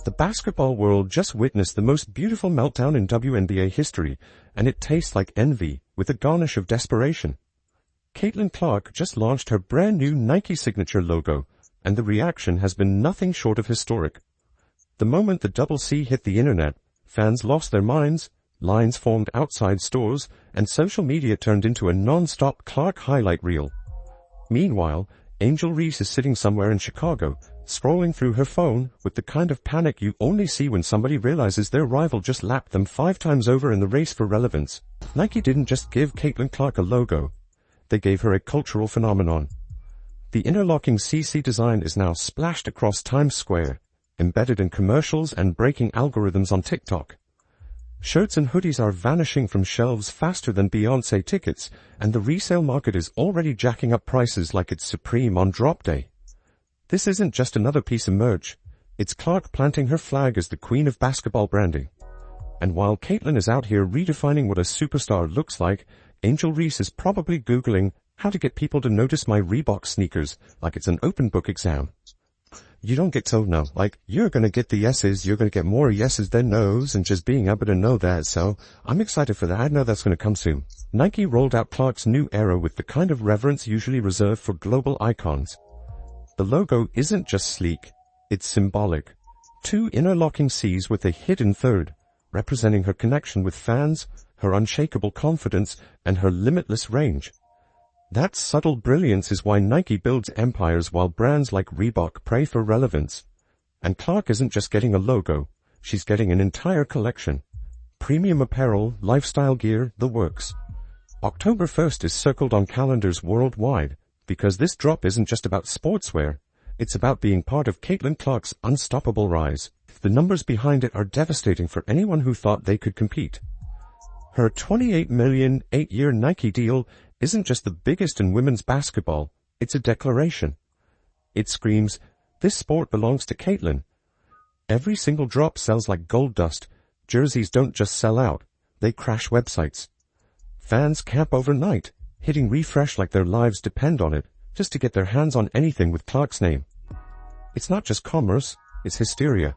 The basketball world just witnessed the most beautiful meltdown in WNBA history, and it tastes like envy with a garnish of desperation. Caitlin Clark just launched her brand new Nike signature logo, and the reaction has been nothing short of historic. The moment the double C hit the internet, fans lost their minds, lines formed outside stores, and social media turned into a non-stop Clark highlight reel. Meanwhile, Angel Reese is sitting somewhere in Chicago, scrolling through her phone with the kind of panic you only see when somebody realizes their rival just lapped them 5 times over in the race for relevance. Nike didn't just give Caitlin Clark a logo. They gave her a cultural phenomenon. The interlocking CC design is now splashed across Times Square, embedded in commercials and breaking algorithms on TikTok. Shirts and hoodies are vanishing from shelves faster than Beyoncé tickets, and the resale market is already jacking up prices like it's supreme on drop day. This isn't just another piece of merch. It's Clark planting her flag as the queen of basketball branding. And while Caitlin is out here redefining what a superstar looks like, Angel Reese is probably Googling how to get people to notice my Reebok sneakers like it's an open book exam. You don't get told no. Like, you're gonna get the yeses, you're gonna get more yeses than no's, and just being able to know that, so I'm excited for that. I know that's gonna come soon. Nike rolled out Clark's new era with the kind of reverence usually reserved for global icons. The logo isn't just sleek, it's symbolic. 2 interlocking C's with a hidden third, representing her connection with fans, her unshakable confidence, and her limitless range. That subtle brilliance is why Nike builds empires while brands like Reebok pray for relevance. And Clark isn't just getting a logo, she's getting an entire collection. Premium apparel, lifestyle gear, the works. October 1st is circled on calendars worldwide, because this drop isn't just about sportswear, it's about being part of Caitlin Clark's unstoppable rise. The numbers behind it are devastating for anyone who thought they could compete. Her $28 million 8-year Nike deal isn't just the biggest in women's basketball, it's a declaration. It screams, this sport belongs to Caitlin. Every single drop sells like gold dust. Jerseys don't just sell out, they crash websites. Fans camp overnight, hitting refresh like their lives depend on it, just to get their hands on anything with Clark's name. It's not just commerce, it's hysteria.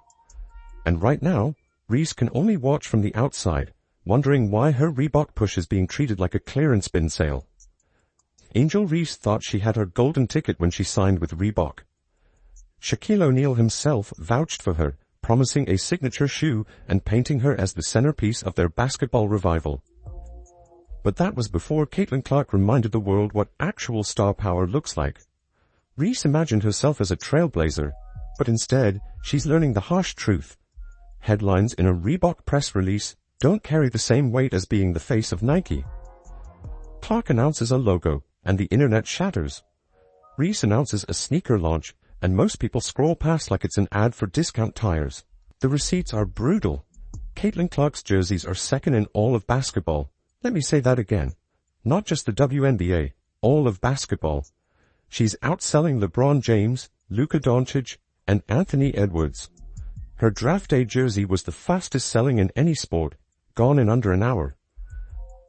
And right now, Reese can only watch from the outside, wondering why her Reebok push is being treated like a clearance bin sale. Angel Reese thought she had her golden ticket when she signed with Reebok. Shaquille O'Neal himself vouched for her, promising a signature shoe and painting her as the centerpiece of their basketball revival. But that was before Caitlin Clark reminded the world what actual star power looks like. Reese imagined herself as a trailblazer, but instead, she's learning the harsh truth. Headlines in a Reebok press release don't carry the same weight as being the face of Nike. Clark announces a logo, and the internet shatters. Reese announces a sneaker launch, and most people scroll past like it's an ad for discount tires. The receipts are brutal. Caitlin Clark's jerseys are second in all of basketball. Let me say that again. Not just the WNBA, all of basketball. She's outselling LeBron James, Luka Doncic, and Anthony Edwards. Her draft day jersey was the fastest selling in any sport, gone in under an hour.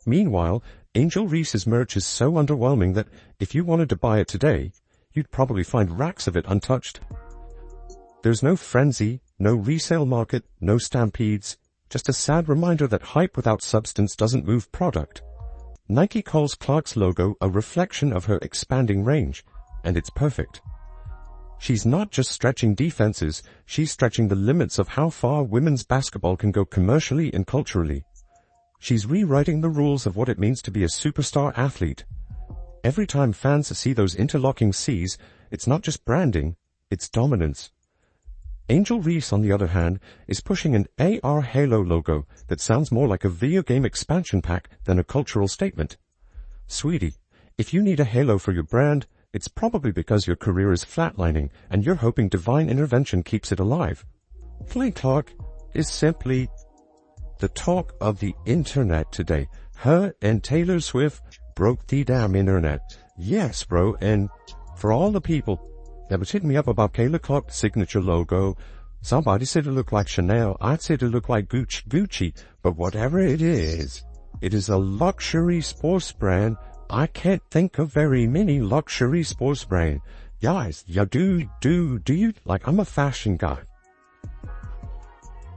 Meanwhile, Angel Reese's merch is so underwhelming that if you wanted to buy it today, you'd probably find racks of it untouched. There's no frenzy, no resale market, no stampedes, just a sad reminder that hype without substance doesn't move product. Nike calls Clark's logo a reflection of her expanding range, and it's perfect. She's not just stretching defenses, she's stretching the limits of how far women's basketball can go commercially and culturally. She's rewriting the rules of what it means to be a superstar athlete. Every time fans see those interlocking C's, it's not just branding, it's dominance. Angel Reese, on the other hand, is pushing an AR Halo logo that sounds more like a video game expansion pack than a cultural statement. Sweetie, if you need a halo for your brand, it's probably because your career is flatlining and you're hoping divine intervention keeps it alive. Caitlin Clark is simply the talk of the internet today. Her and Taylor Swift broke the damn internet. Yes, bro, and for all the people that was hitting me up about Caitlin Clark's signature logo, somebody said it looked like Chanel, I said it looked like Gucci, but whatever it is a luxury sports brand. I can't think of very many luxury sports brands. Guys, do you, like, I'm a fashion guy.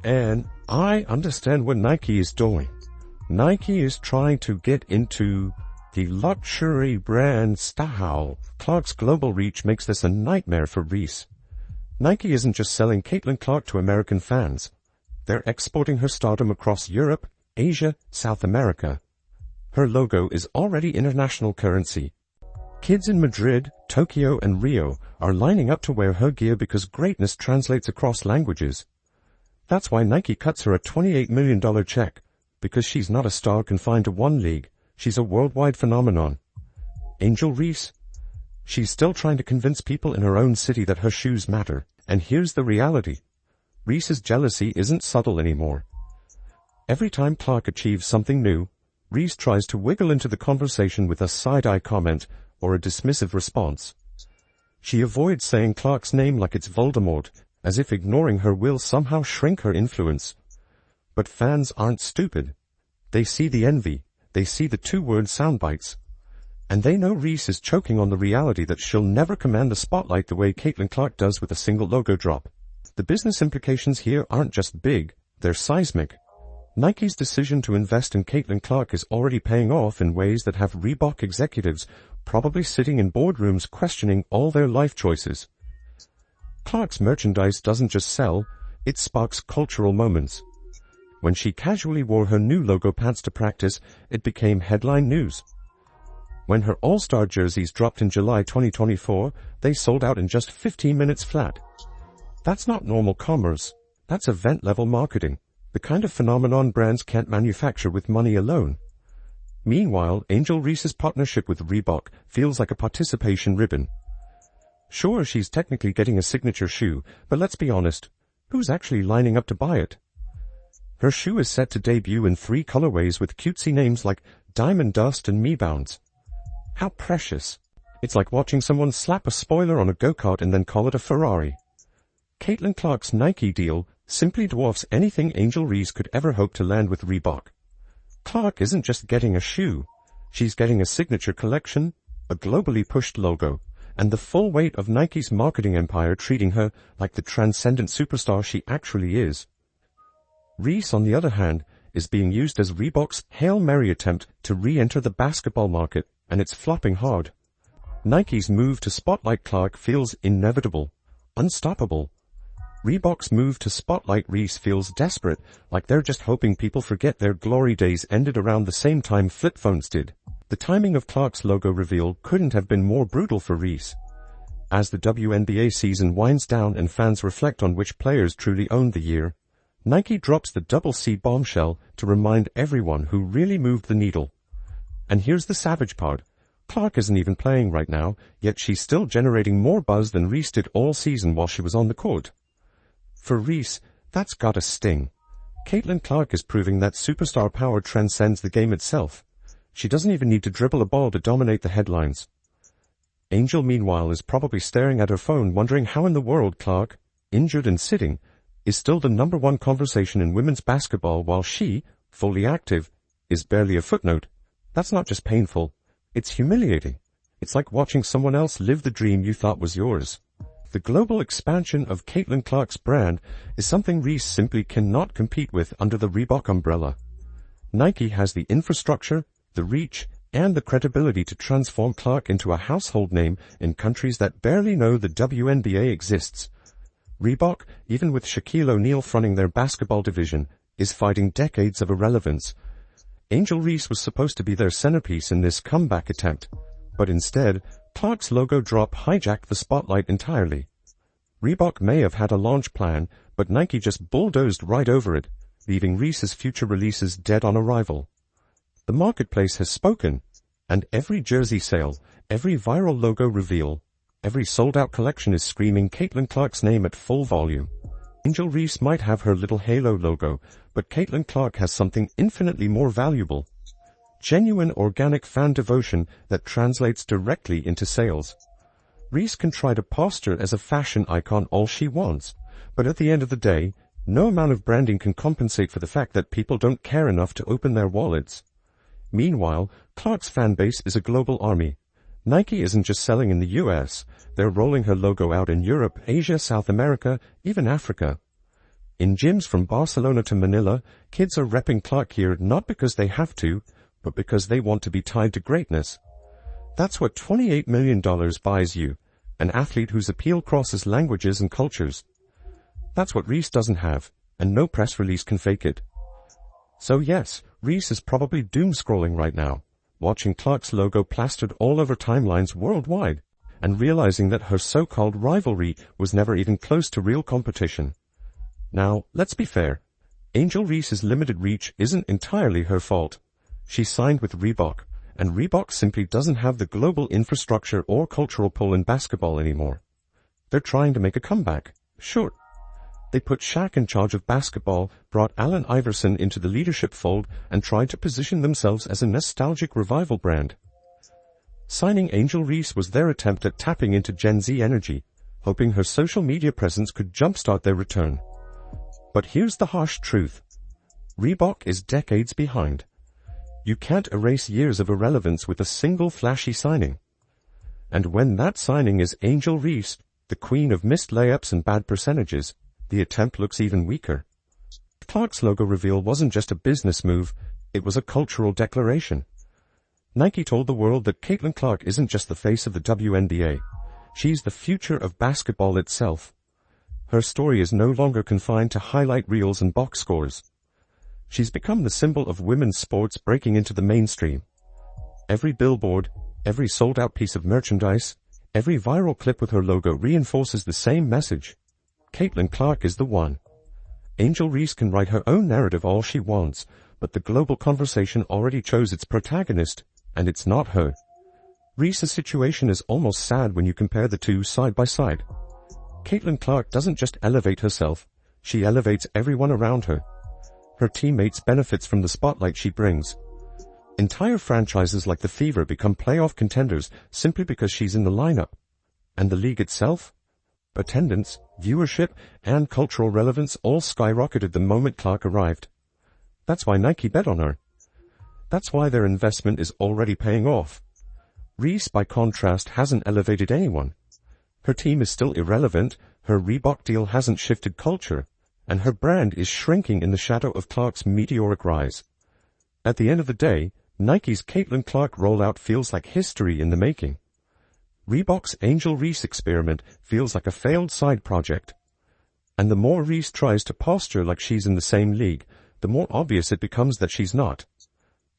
And I understand what Nike is doing. Nike is trying to get into the luxury brand style. Clark's global reach makes this a nightmare for Reese. Nike isn't just selling Caitlin Clark to American fans. They're exporting her stardom across Europe, Asia, South America. Her logo is already international currency. Kids in Madrid, Tokyo, and Rio are lining up to wear her gear because greatness translates across languages. That's why Nike cuts her a $28 million check, because she's not a star confined to one league. She's a worldwide phenomenon. Angel Reese? She's still trying to convince people in her own city that her shoes matter. And here's the reality. Reese's jealousy isn't subtle anymore. Every time Clark achieves something new, Reese tries to wiggle into the conversation with a side-eye comment or a dismissive response. She avoids saying Clark's name like it's Voldemort, as if ignoring her will somehow shrink her influence. But fans aren't stupid. They see the envy, they see the two-word soundbites, and they know Reese is choking on the reality that she'll never command the spotlight the way Caitlin Clark does with a single logo drop. The business implications here aren't just big, they're seismic. Nike's decision to invest in Caitlin Clark is already paying off in ways that have Reebok executives probably sitting in boardrooms questioning all their life choices. Clark's merchandise doesn't just sell, it sparks cultural moments. When she casually wore her new logo pants to practice, it became headline news. When her All-Star jerseys dropped in July 2024, they sold out in just 15 minutes flat. That's not normal commerce. That's event-level marketing, the kind of phenomenon brands can't manufacture with money alone. Meanwhile, Angel Reese's partnership with Reebok feels like a participation ribbon. Sure, she's technically getting a signature shoe, but let's be honest, who's actually lining up to buy it? Her shoe is set to debut in 3 colorways with cutesy names like Diamond Dust and Me Bounce. How precious. It's like watching someone slap a spoiler on a go-kart and then call it a Ferrari. Caitlin Clark's Nike deal simply dwarfs anything Angel Reese could ever hope to land with Reebok. Clark isn't just getting a shoe, she's getting a signature collection, a globally pushed logo, and the full weight of Nike's marketing empire treating her like the transcendent superstar she actually is. Reese, on the other hand, is being used as Reebok's Hail Mary attempt to re-enter the basketball market, and it's flopping hard. Nike's move to spotlight Clark feels inevitable, unstoppable. Reebok's move to spotlight Reese feels desperate, like they're just hoping people forget their glory days ended around the same time flip phones did. The timing of Clark's logo reveal couldn't have been more brutal for Reese. As the WNBA season winds down and fans reflect on which players truly owned the year, Nike drops the double C bombshell to remind everyone who really moved the needle. And here's the savage part. Clark isn't even playing right now, yet she's still generating more buzz than Reese did all season while she was on the court. For Reese, that's gotta sting. Caitlin Clark is proving that superstar power transcends the game itself. She doesn't even need to dribble a ball to dominate the headlines. Angel, meanwhile, is probably staring at her phone wondering how in the world Clark, injured and sitting, is still the #1 conversation in women's basketball while she, fully active, is barely a footnote. That's not just painful, it's humiliating. It's like watching someone else live the dream you thought was yours. The global expansion of Caitlin Clark's brand is something Reese simply cannot compete with under the Reebok umbrella. Nike has the infrastructure, the reach, and the credibility to transform Clark into a household name in countries that barely know the WNBA exists. Reebok, even with Shaquille O'Neal fronting their basketball division, is fighting decades of irrelevance. Angel Reese was supposed to be their centerpiece in this comeback attempt, but instead, Clark's logo drop hijacked the spotlight entirely. Reebok may have had a launch plan, but Nike just bulldozed right over it, leaving Reese's future releases dead on arrival. The marketplace has spoken, and every jersey sale, every viral logo reveal, every sold-out collection is screaming Caitlin Clark's name at full volume. Angel Reese might have her little halo logo, but Caitlin Clark has something infinitely more valuable. Genuine organic fan devotion that translates directly into sales. Reese can try to posture as a fashion icon all she wants, but at the end of the day, no amount of branding can compensate for the fact that people don't care enough to open their wallets. Meanwhile, Clark's fan base is a global army. Nike isn't just selling in the US, they're rolling her logo out in Europe, Asia, South America, even Africa. In gyms from Barcelona to Manila, kids are repping Clark gear not because they have to, but because they want to be tied to greatness. That's what $28 million buys you, an athlete whose appeal crosses languages and cultures. That's what Reese doesn't have, and no press release can fake it. So yes, Reese is probably doom-scrolling right now, watching Clark's logo plastered all over timelines worldwide, and realizing that her so-called rivalry was never even close to real competition. Now, let's be fair. Angel Reese's limited reach isn't entirely her fault. She signed with Reebok, and Reebok simply doesn't have the global infrastructure or cultural pull in basketball anymore. They're trying to make a comeback, sure. They put Shaq in charge of basketball, brought Allen Iverson into the leadership fold, and tried to position themselves as a nostalgic revival brand. Signing Angel Reese was their attempt at tapping into Gen Z energy, hoping her social media presence could jumpstart their return. But here's the harsh truth. Reebok is decades behind. You can't erase years of irrelevance with a single flashy signing. And when that signing is Angel Reese, the queen of missed layups and bad percentages, the attempt looks even weaker. Clark's logo reveal wasn't just a business move, it was a cultural declaration. Nike told the world that Caitlin Clark isn't just the face of the WNBA. She's the future of basketball itself. Her story is no longer confined to highlight reels and box scores. She's become the symbol of women's sports breaking into the mainstream. Every billboard, every sold-out piece of merchandise, every viral clip with her logo reinforces the same message. Caitlin Clark is the one. Angel Reese can write her own narrative all she wants, but the global conversation already chose its protagonist, and it's not her. Reese's situation is almost sad when you compare the two side by side. Caitlin Clark doesn't just elevate herself, she elevates everyone around her. Her teammates benefit from the spotlight she brings. Entire franchises like the Fever become playoff contenders simply because she's in the lineup. And the league itself? Attendance, viewership, and cultural relevance all skyrocketed the moment Clark arrived. That's why Nike bet on her. That's why their investment is already paying off. Reese, by contrast, hasn't elevated anyone. Her team is still irrelevant, her Reebok deal hasn't shifted culture, and her brand is shrinking in the shadow of Clark's meteoric rise. At the end of the day, Nike's Caitlin Clark rollout feels like history in the making. Reebok's Angel Reese experiment feels like a failed side project. And the more Reese tries to posture like she's in the same league, the more obvious it becomes that she's not.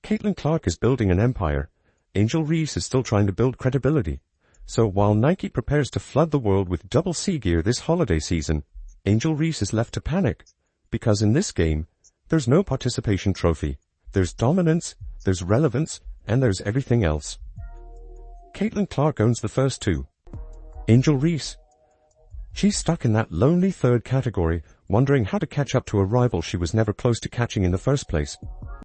Caitlin Clark is building an empire. Angel Reese is still trying to build credibility. So while Nike prepares to flood the world with double C gear this holiday season, Angel Reese is left to panic. Because in this game, there's no participation trophy. There's dominance, there's relevance, and there's everything else. Caitlin Clark owns the first two. Angel Reese. She's stuck in that lonely third category, wondering how to catch up to a rival she was never close to catching in the first place.